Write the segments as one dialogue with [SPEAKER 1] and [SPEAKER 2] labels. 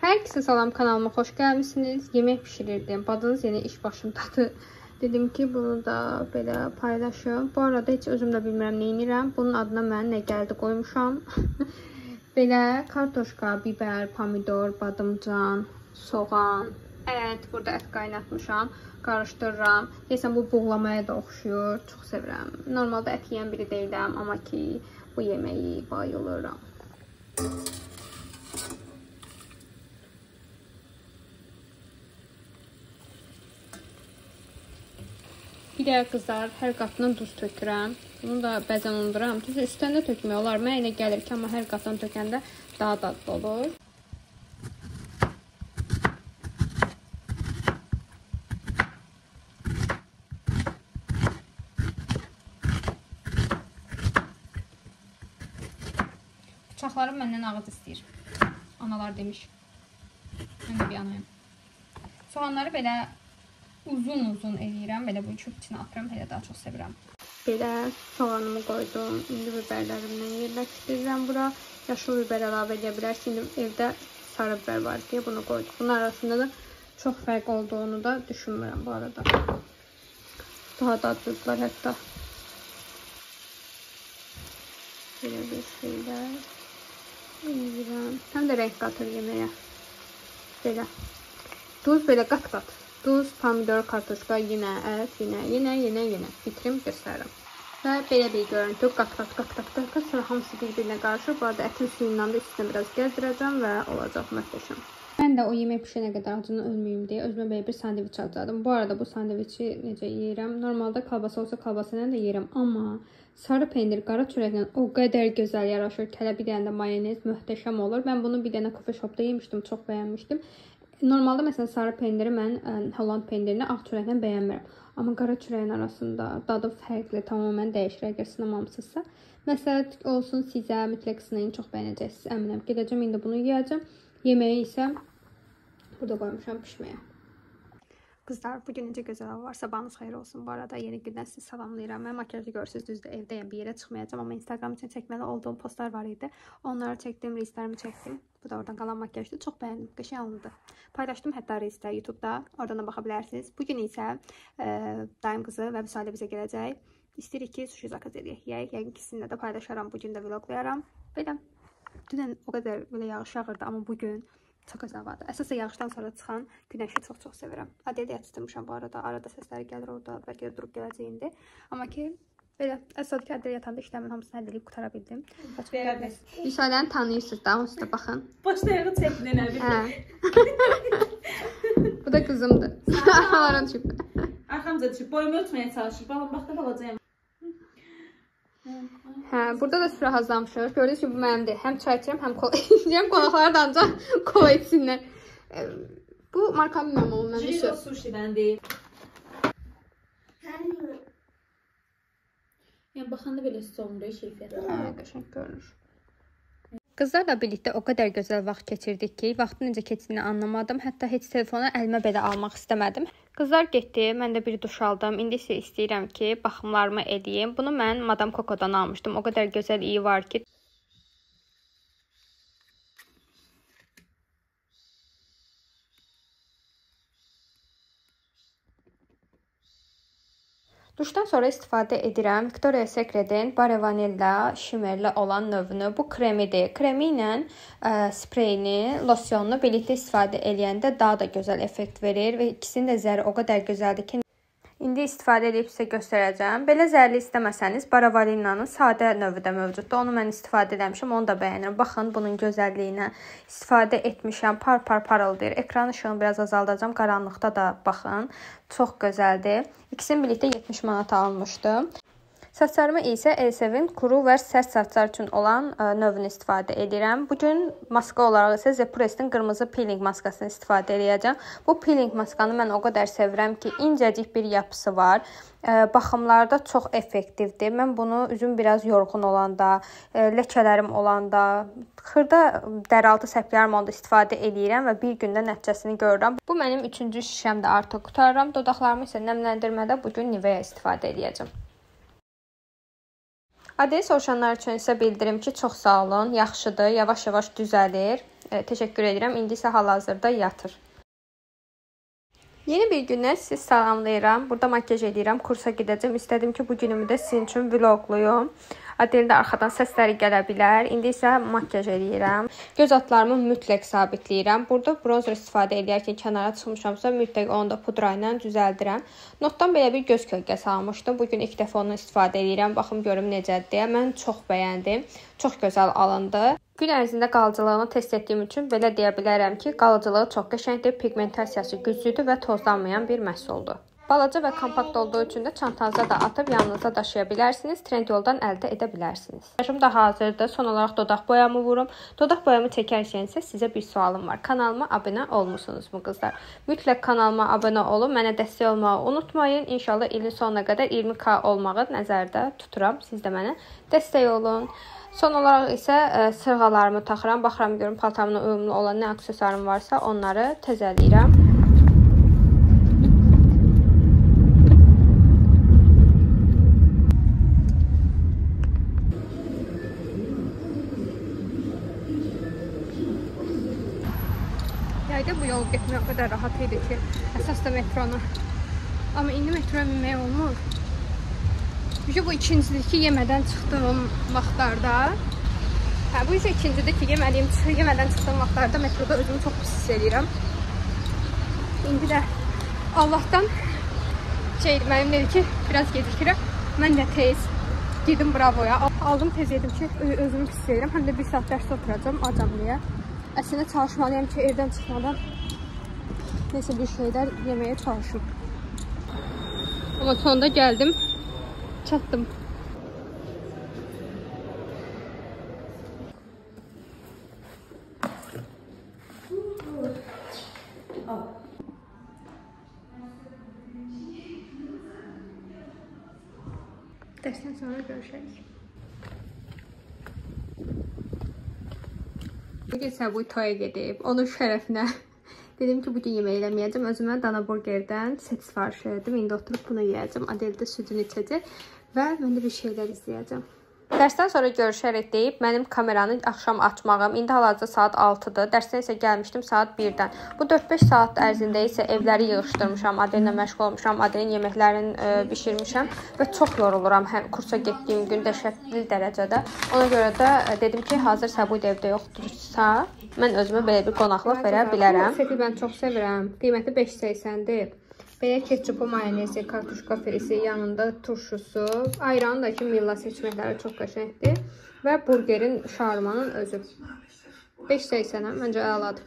[SPEAKER 1] Herkese salam, kanalıma hoş gelmişsiniz. Yemek pişirirdim. Badınız yeni iş başındadır. Dedim ki bunu da belə paylaşım. Bu arada heç özüm də bilmirəm nə edirəm. Bunun adına mən nə gəldi qoymuşam. Belə kartoşka, biber, pomidor, badımcan, soğan. Evet, burada ət qaynatmışam. Qarışdırıram. Deyəsən bu buğlamaya da oxşuyur. Çox sevirəm. Normalda ət yeyən biri deyiləm, amma ki bu yeməyi bayılıram. Bir də qızlar, hər qatına duz tökürəm. Bunu da bəzən unuduram. Düzü üstəndə tökmək olar. Mənə elə gəlir ki, amma hər qatdan tökəndə daha dadlı olur. Bıçaqlarım məndən ağız istəyir. Analar demiş. Mən də bir anayım. Soğanları belə uzun eləyirəm. Belə bu çöp içinə atıram. Elə daha çox sevirəm. Belə soğanımı qoydum. İndi biberlərimlə yerləşdirirəm bura. Yaşıl biber əlavə edə bilərsiniz. İndi evdə sarı biber var deyə bunu qoydum. Bunun arasında da çox fərq olduğunu da düşünmürəm bu arada. Daha dadlıdırlar hətta. Belə bir şeylər eləyirəm. Həm də rənk qatır yeməyə. Belə. Duz belə qat-qat. Duz, pomidor, kartoşka, yenə ət, yenə. Bitirim, göstərirəm. Və belə bir görüntü. Qat. Sonra hamısı bir-birinə qarışır. Bu arada ətin suyundan da üstünə biraz gəzdirəcəm və olacaq möhtəşəm. Mən də o yemək pişənə qədər acından ölməyim deyə özümə belə bir sandviç hazırladım. Bu arada bu sandviçi necə yeyirəm? Normalda kalbasa olsa kalbasayla da yeyirəm. Amma sarı pendir qara çörəklə o qədər gözəl yaraşır. Kələ bir dənə də mayonez möhtəşəm olur. Mən bunu bir dənə coffee shopda yemişdim. Çox bəyənmişdim. Normalda məsələn sarı pendiri mən Holland pendirini ağ çörəklə bəyənmirəm. Amma qara çörəyin arasında dadı fərqli, tamamilə dəyişir əgər sınamamısınızsa. Məsələn olsun sizə, mütləq sınayın, çox bəyənəcəksiniz, əminəm. Gedəcəm indi bunu yeyəcəm. Yeməyi isə burada qoymuşam pişməyə. Qızlar, bugün necə gözəl hava var, sabahınız xeyir olsun. Bu arada yeni gündən sizi salamlayıram. Mən makyajı görürsünüz, düzdür, evdəyəm, bir yerə çıxmayacağım. Amma Instagram üçün çəkməli olduğum postlar var idi. Onları çəkdim, reelslərimi çəkdim. Bu da oradan qalan makyajdır. Çox bəyəndim, qəşəng alındı. Paylaşdım hətta reelslər YouTube'da, oradan da baxa bilərsiniz. Bugün isə dayım qızı və Vüsalə bizə gələcək. İstəyirik ki, sushi zakaz edək, yeyək. Yəqin ki, sizinlə də paylaşaram, bugün də vloglayaram. Belə, dünən o qədər belə yağış yağırdı, amma bugün çox gözəl havadır. Əsas yağışdan sonra çıxan günəşi çox sevirəm. Adeli yatırmışam bu arada. Arada səsləri gəlir orada. Bəlkə də durub gələcəyindi. Amma ki, belə əsas ki, Adeli yatanda işləmin hamısını əldə edib qutara bildim. Vüsaləni tanıyırsınız da, onsuz da baxın.
[SPEAKER 2] Başlayağı çəkdin əbi.
[SPEAKER 1] Bu da qızımdır. Arxalara düşüb.
[SPEAKER 2] Arxamıza düşüb. Boyumu ölçməyə çalışır. Baxın, baxda balacayım.
[SPEAKER 1] Hə, burada da süfrə hazırlamışıq. Gördünüz ki, bu mənimdir. Həm çay içirəm, həm kola içirəm. Qonaqlar da ancaq kola içsinlər. Bu marka bilmirəm onun mən
[SPEAKER 2] Jiro sushidən deyil. Yəni baxanda belə sonda keyfiyyətli.
[SPEAKER 1] Qəşəng görünür. Qızlarla birlikdə o qədər gözəl vaxt keçirdik ki, vaxtın necə keçdiyini anlamadım. Hətta heç telefonu əlimə belə almaq istəmədim. Qızlar getdi, mən də bir duş aldım. İndi isə istəyirəm ki, baxımlarımı edeyim. Bunu mən Madame Coco'dan almışdım. O qədər gözəl iyi var ki. Duşdan sonra istifadə edirəm Victoria's Secret'in Bare Vanilla Shimmerli olan növünü. Bu kremidir. Kremi ilə spreyini, losyonunu birlikdə istifadə eləyəndə daha da gözəl effekt verir və ikisinin də zəri o qədər gözəldir ki, İndi istifadə edib sizə göstərəcəm. Belə zərli istəməsəniz, Bare Vanillanın sadə növü də mövcuddur. Onu mən istifadə eləmişəm, onu da bəyənirəm. Baxın, bunun gözəlliyinə istifadə etmişəm. Parıldayır. Ekran ışığını biraz azaldacağım. Qaranlıqda da baxın. Çox gözəldir. İkisini birlikdə 70 manata almışdım. Saçlarıma isə Elsevin kuru və sərt saçlar üçün olan növünü istifadə edirəm. Bugün maska olaraq isə Zepures'in qırmızı peeling maskasını istifadə edəcəm. Bu peeling maskanı mən o qədər sevirəm ki, incəcik bir yapısı var. Baxımlarda çox effektivdir. Mən bunu üzüm biraz yorğun olanda, ləkələrim olanda, xırda dəraltı səplərim onda istifadə edirəm və bir gündə nəticəsini görürəm. Bu mənim 3-cü şişəmdə artıq qutarıram. Dodaqlarımı isə nəmləndirmədə bugün Nivea istifadə edəcəm. Adeli soruşanlar üçün isə bildirim ki, çox sağ olun, yaxşıdır, yavaş-yavaş düzəlir. Təşəkkür edirəm. İndi isə hal-hazırda yatır. Yeni bir gündən sizi salamlayıram. Burada makyaj edirəm, kursa gedəcəm. İstədim ki, bu günümü də sizin üçün vloqluyum. Adeldə arxadan səsləri gələ bilər. İndi isə makyaj edirəm. Göz altlarımı mütləq sabitləyirəm. Burada bronzer istifadə edərkən kənara çıxmışamsa, mütləq onu da pudra ilə düzəldirəm. Notdan belə bir göz kölgəsi almışdım. Bugün ilk dəfə onu istifadə edirəm. Baxım görüm necədir deyə. Mən çox bəyəndim. Çox gözəl alındı. Gün ərzində qalıcılığını test etdiyim üçün belə deyə bilərəm ki, qalıcılığı çox qəşəngdir, pigmentasiyası güclüdür və tozlanmayan bir məhsuldur. Balaca və kompakt olduğu üçün də çantanıza da atıb yanınıza daşıya bilərsiniz, Trendyoldan əldə edə bilərsiniz. Makyajım da hazırdır. Son olaraq dodaq boyamı vurum. Dodaq boyamı çəkərkən isə sizə bir sualım var. Kanalıma abunə olmusunuzmu qızlar? Mütləq kanalıma abunə olun, mənə dəstək olmağı unutmayın. İnşallah ilin sonuna qədər 20K olmağı nəzərdə tuturam. Siz də mənə dəstək olun. Son olaraq isə sırğalarımı taxıram. Baxıram görüm paltamla uyumlu olan nə aksesuarım varsa onları təzələyirəm. Yayda bu yol getmək o qədər rahat idi ki, əsas da metronu. Amma indi metroya minmək olmur. Bu ikincidir ki, yemədən çıxdığım vaxtlarda. Bu isə ikincidir ki, yemədən çıxdığım vaxtlarda metroda özümü çox pis hiss edirəm. İndi də Allahdan mənim dedi ki, biraz gecikirəm. Mən də tez gedim bravoya. Aldım tez yedim ki, özümü pis edirəm. Həm də bir saat dərsdə oturacam, acam deyə. Əslində çalışmalıyam ki, evdən çıxmadan nəsə bir şeylər yeməyə çalışım. Amma sonunda gəldim. Çatdım. Dərsdən sonra görüşərik. Bugün Səbuy toya gedib. Onun şərəfinə dedim ki, bugün yemək eləməyəcəm. Özümə Dana Burgerdən set sifariş etdim. İndi oturub bunu yeyəcəm. Adel də südünü içəcək və mən də bir şeylər izləyəcəm. Dərsdən sonra görüşərək deyib mənim kameranı axşam açmağım. İndi hal-hazırda saat 6-dır. Dərsdən isə gəlmişdim saat 1-dən. Bu 4-5 saat ərzində isə evləri yığışdırmışam. Adellə məşğul olmuşam. Adelin yeməklərini bişirmişəm və çox yoruluram. Həm kursa getdiyim gün dəhşətli dərəcədə. Ona görə də dedim ki, hazır Səbuy da evdə yoxdursa, mən özümə belə bir qonaqlıq verə bilərəm. Bu seti mən çox sevirəm. Qiyməti 5.80-dir. Belə ketçupu, mayonezi, kartuşka frisi, yanında turşusu, ayranı da ki, milla seçməkləri çox qəşəngdir və burgerin, şarmanın özü. 5.80-ə məncə əladır.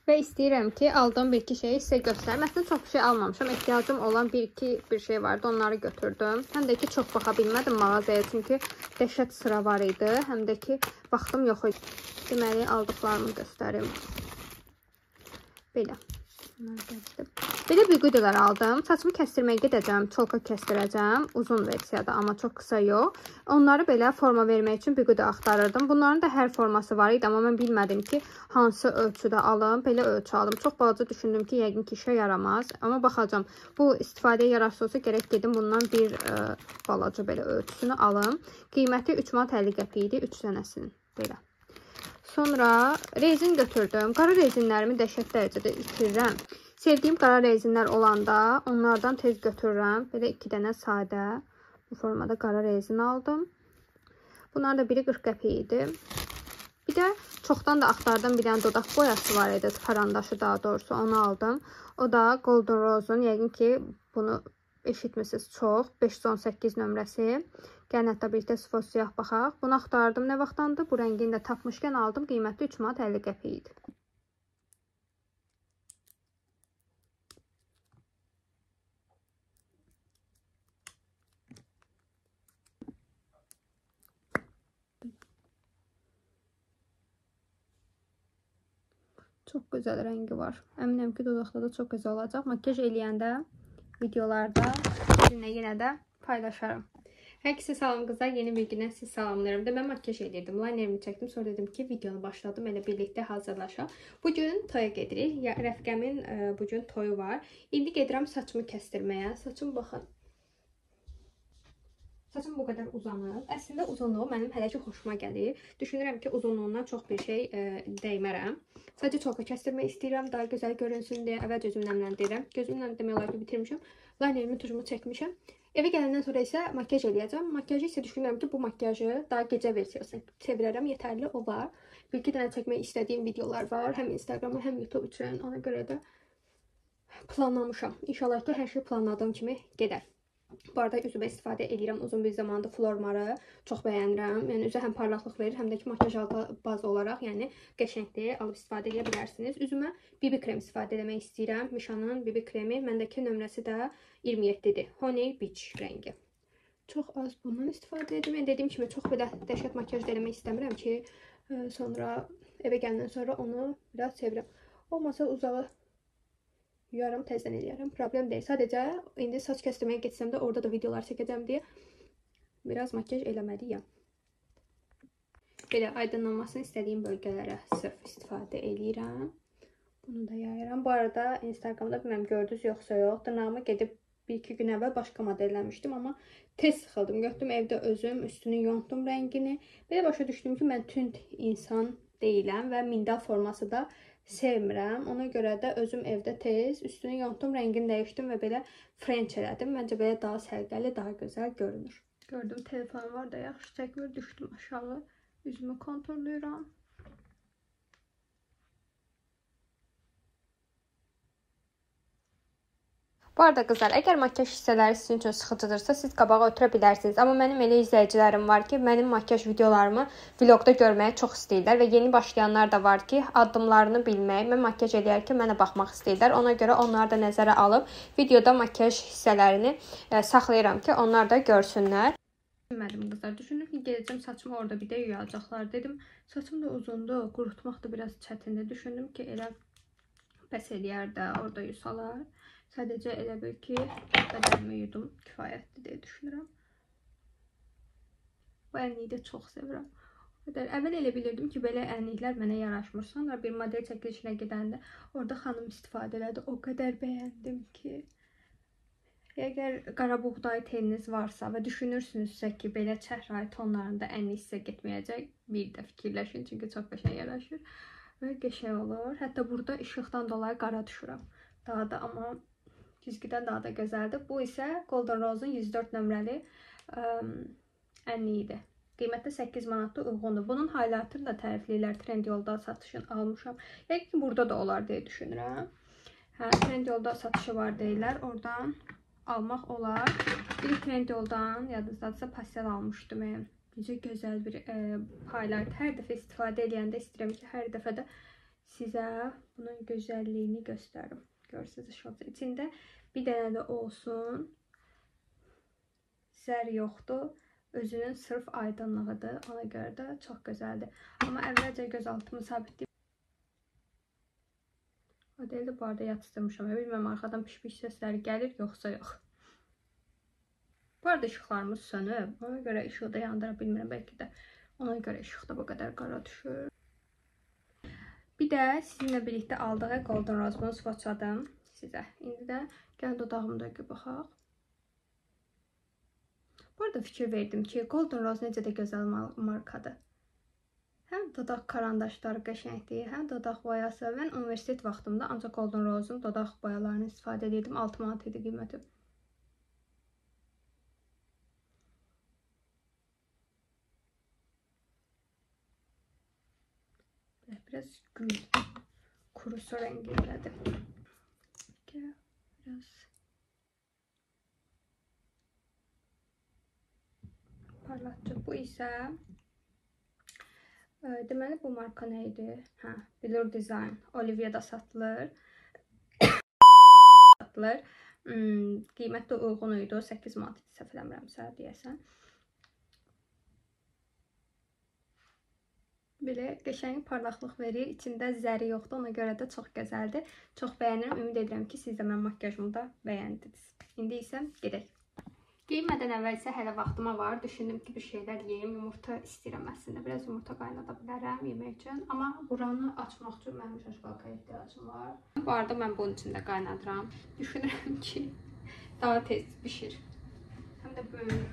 [SPEAKER 1] Və istəyirəm ki, aldığım bir-iki şeyi sizə göstərim. Əslində çox bir şey almamışam. Ehtiyacım olan bir şey vardı, onları götürdüm. Həm də ki, çox baxa bilmədim mağazaya, çünki dəhşət sıra var idi. Həm də ki, vaxtım yox idi. Deməli, aldıqlarımı göstərim. Belə. Belə bigudilər aldım. Saçımı kəstirməyə gedəcəm. Çolka kəstirəcəm. Uzun versiyada, amma çox qısa yox. Onları belə forma vermək üçün bigudi axtarırdım. Bunların da hər forması var idi, amma mən bilmədim ki, hansı ölçüdə alım. Belə ölçü aldım. Çox balaca düşündüm ki, yəqin ki, işə yaramaz. Amma baxacağım. Bu istifadəyə yararsa olsa gərək gedim bundan bir balaca belə ölçüsünü alım. Qiyməti 3 manat 50 qəpik idi. 3 dənəsinin. Belə. Sonra rezin götürdüm. Qara rezinlərimi dəhşət dərəcədə itirirəm. Sevdiyim qara rezinlər olanda onlardan tez götürürəm. Belə 2 dənə sadə bu formada qara rezin aldım. Bunlar da biri 40 qəpik idi. Bir də çoxdan da axtardım, bir dənə dodaq boyası var idi. Karandaşı daha doğrusu onu aldım. O da Golden Rose'un, yəqin ki bunu eşitmişsiniz çox. 518 nömrəsi. Gəlin hətta birlikdə sifon siyah baxaq. Bunu axtardım. Nə vaxtdandır? Bu rəngini də tapmışkən aldım. Qiyməti 3 manat 50 qəpik idi. Çox gözəl rəngi var. Əminəm ki, dodaqda da çox gözəl olacaq. Makyaj eləyəndə, videolarda sizinlə yenə də paylaşarım. Hər kəsə salam qızlar, yeni bir gündən sizi salamlayıram. Mən makyaj edirdim, linerimi çəkdim, sonra dedim ki, videonu başladım, elə birlikdə hazırlaşaq. Bugün toya gedirik, rəfiqəmin bugün toyu var. İndi gedirəm saçımı kəstirməyə. Saçım baxın. Saçım bu qədər uzanıb. Əslində uzunluğu mənim hələ ki xoşuma gəlir. Düşünürəm ki, uzunluğundan çox bir şey dəymərəm. Sadəcə çolka kəstirmək istəyirəm, daha gözəl görünsün deyə. Əvvəlcə gözümü nəmləndirirəm. Gözümlə demək olar ki, bitirmişəm. Laynerimi, tujumu çəkmişəm. Evə gələndən sonra isə makyaj eləyəcəm. Makyajı isə düşünürəm ki, bu makyajı daha gecə versiyasına çevirərəm. Yetərli o var. Bir-iki dənə çəkmək istədiyim videolar var. Həm Instagram, həm YouTube üçün. Ona görə də planlamışam. İnşallah ki, hər şey planladığım kimi gedər. Bu arada üzümə istifadə edirəm. Uzun bir zamandır Flormarı çox bəyənirəm. Yəni üzə həm parlaqlıq verir, həm də ki makyaj bazı olaraq, yəni qəşəngdir, alıb istifadə edə bilərsiniz. Üzümə BB krem istifadə etmək istəyirəm. Mişanın BB kremi, məndəki nömrəsi də 27-dir. Honey Beach rəngi. Çox az bundan istifadə edim. Yəni dediyim kimi çox belə dəhşət makyaj eləmək istəmirəm ki, sonra evə gələndən sonra onu biraz çevirəm. Olmasa uzağı yuyarım, təzdən eləyərəm. Problem deyil. Sadəcə indi saç kəstirməyə getsəm də orada da videolar çəkəcəm deyə biraz makyaj eləməliyəm. Belə aydınlanmasını istədiyim bölgələrə sırf istifadə eləyirəm. Bunu da yayıram. Bu arada Instagramda bilməm gördünüz yoxsa yox. Dırnağımı gedib 1-2 gün əvvəl başqa modelləmişdim, amma tez sıxıldım. Götürdüm evdə özüm, üstünü yontdum rəngini. Belə başa düşdüm ki, mən tünd insan deyiləm və mindal forması da sevmirəm. Ona görə də özüm evdə tez üstünü yontdum, rəngini dəyişdim və belə frenç elədim. Məncə belə daha sərgəli, daha gözəl görünür. Gördüm telefonum var da yaxşı çəkmir, düşdüm aşağı. Üzümü konturluyuram. Bu arada qızlar, əgər makyaj hissələri sizin üçün sıxıcıdırsa, siz qabağa otura bilərsiniz. Amma mənim elə izləyicilərim var ki, mənim makyaj videolarımı vlogda görməyi çox istəyirlər və yeni başlayanlar da var ki, addımlarını bilmək, mən makyaj eləyərkən mənə baxmaq istəyirlər. Ona görə onları da nəzərə alıb videoda makyaj hissələrini saxlayıram ki, onlar da görsünlər. Düşünmədim qızlar, düşündüm ki, gələcəm saçımı orada bir də yuyacaqlar. Dedim, saçım da uzundur, qurutmaq da biraz çətindir. Düşündüm ki, elə bəs eləyər də orada yusalar. Sadəcə elə bil ki, qədərimi yudum, kifayətli deyə düşünürəm. Bu ənliyi də çox sevirəm. Əvvəl elə bilirdim ki, belə ənliklər mənə yaraşmır. Sonra bir model çəkilişinə gedəndə orada xanım istifadə elədi. O qədər bəyəndim ki. Əgər qara buğday teniniz varsa və düşünürsünüzsə ki, belə çəhrayı tonlarında ənlik sizə getməyəcək, bir də fikirləşin, çünki çox qəşəng yaraşır və qəşəng olur. Hətta burada işıqdan dolayı qara düşürəm. Daha da amma cizgidən daha da gözəldir. Bu isə Golden Rose'un 104 nömrəli ənliyidir. Qiymətdə 8 manatda uyğundur. Bunun highlighter'ını da tərifləyirlər. Trendyolda satışını almışam. Yəni ki, burada da olar deyə düşünürəm. Trendyolda satışı var deyirlər. Oradan almaq olar. Bir Trendyoldan yadınızdadırsa pastel almışdım. Necə gözəl bir highlighter. Hər dəfə istifadə edəndə istəyirəm ki, hər dəfə də sizə bunun gözəlliyini göstərim. Görürsünüz şortu içində bir dənə də olsun. Zər yoxdur. Özünün sırf aydınlığıdır. Ona görə də çox gözəldir. Amma əvvəlcə göz altımı sabitləyib. O deyil də bu arada yatışdırmışam. Bilməm arxadan piş-piş səsləri gəlir yoxsa yox. Bu arada işıqlarımız sönüb. Ona görə işığı da yandıra bilmirəm. Bəlkə də ona görə işıq da bu qədər qara düşür. Bir də sizinlə birlikdə aldığı Golden Rose-bunu swatchladım sizə. İndi də gəl dodağımda baxaq. Bu arada fikir verdim ki, Golden Rose necə də gözəl markadır. Həm dodaq karandaşları qəşəngdir, həm dodaq boyası. Mən universitet vaxtımda ancaq Golden Rose-un dodaq boyalarını istifadə edirdim. 6 manat idi qiyməti. Biraz gül, kurusu rengi elədi. Biraz parlatıcı. Bu isə deməli bu marka nə idi? Velour Design. Olivia'da satılır. Qiymət də uyğun idi. 8 manat idi, səhv eləmirəmsə deyəsən. Belə qəşəng parlaqlıq verir. İçində zəri yoxdur. Ona görə də çox gözəldir. Çox bəyənirəm. Ümid edirəm ki, siz də mənim makyajımı da bəyəndiniz. İndi isə gedək. Geyinmədən əvvəl isə hələ vaxtıma var. Düşündüm ki, bir şeylər yeyim. Yumurta istəyirəm əslində. Biraz yumurta qaynada bilərəm yemək üçün. Amma buranı açmaq üçün mənim şaşqalkaya ehtiyacım var. Bu arada mən bunun içində qaynadıram. Düşünürəm ki, daha tez pişir. Həm də böyür.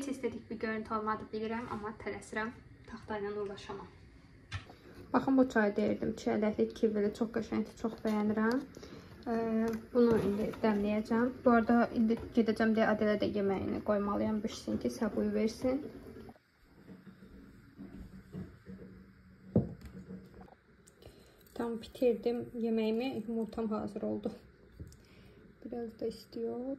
[SPEAKER 1] Heç estetik bir görüntü olmadı bilirəm, amma tələsirəm. Taxta ilə uğraşamam. Baxın bu çayı deyirdim. Çiyələkli, kivili çox qəşəngdir, çox bəyənirəm. Bunu indi dəmləyəcəm. Bu arada indi gedəcəm deyə Adelə də yeməyini qoymalıyam, bişsin ki, səbuyu versin. Tam bitirdim yeməyimi, yumurtam hazır oldu. Biraz da istiyor.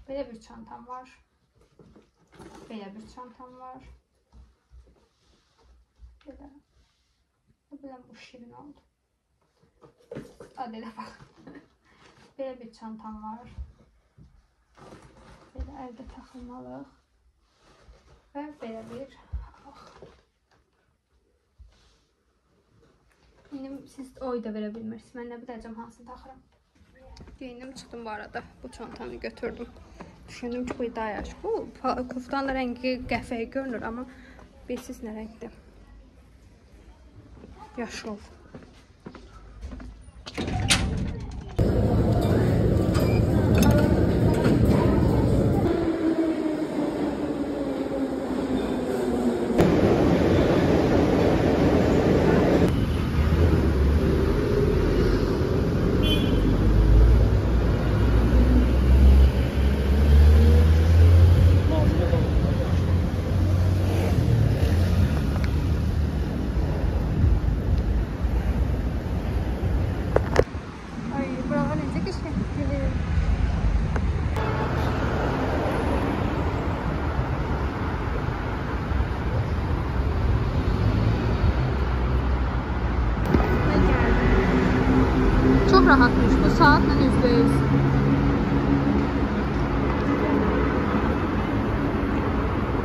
[SPEAKER 1] Belə bir çantam var. Belə bir çantam var. Belə. Belə bu şirin oldu. Adelə bax. Belə bir çantam var. Belə əldə taxılmalıq. Və belə bir. İndi siz oy da verə bilmirsiniz. Mən nə biləcəm hansını taxıram. Geyindim çıxdım bu arada. Bu çantanı götürdüm. Düşündüm ki bu daha yaxşı. Bu koftanın rəngi qəhvəyi görünür, amma bilsiz nə rəngdir. Yaşıl. Çok rahatmış bu saatlə üzbəyiz.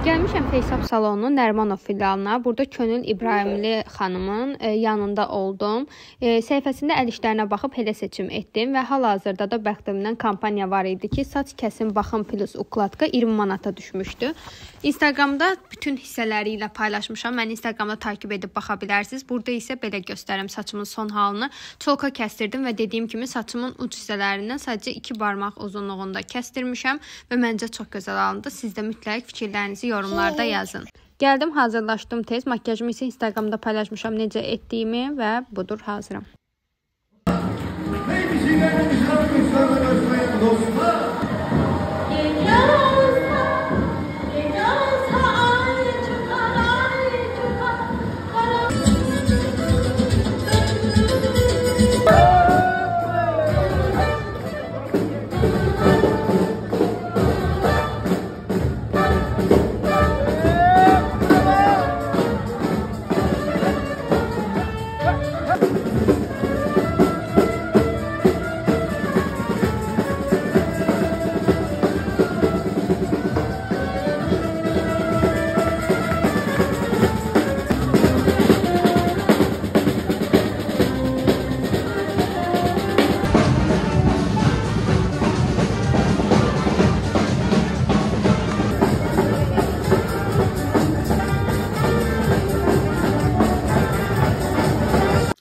[SPEAKER 1] Gəlmişəm Faceap salonunun Nərimanov filialına. Burada Könül İbrahimli xanımın yanında oldum. Səhifəsində əl işlərinə baxıb elə seçim etdim və hal-hazırda da bəxtimdən kampaniya var idi ki, saç kəsim baxım plus ukladka 20 manata düşmüşdü. Instagramda bütün hissələri ilə paylaşmışam. Məni Instagramda takib edib baxa bilərsiniz. Burada isə belə göstərim saçımın son halını. Çolka kəstirdim və dediyim kimi saçımın uc hissələrindən sadəcə 2 barmaq uzunluğunda kəstirmişəm və məncə çox gözəl alındı. Siz də mütləq fikirlərinizi yorumlarda yazın. Gəldim, hazırlaşdım tez. Makyajımı isə Instagramda paylaşmışam necə etdiyimi və budur, hazıram.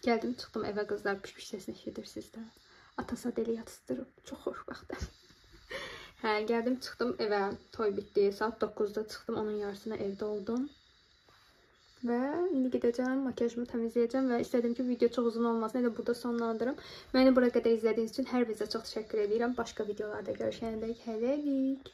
[SPEAKER 1] Gəldim, çıxdım evə, qızlar piş-piş səsini eşidirsiniz də. Atası Adeli yatıstırıb, çox xoşbəxtəm. Gəldim, çıxdım evə, toy bitdi, saat 9-da çıxdım, onun yarısına evdə oldum. Və indi gedəcəm, makyajımı təmizləyəcəm və istədim ki, video çox uzun olmasın, elə burada sonlandırım. Məni bura qədər izlədiyiniz üçün hər birinizə çox təşəkkür edirəm. Başqa videolarda görüşənədək hələlik.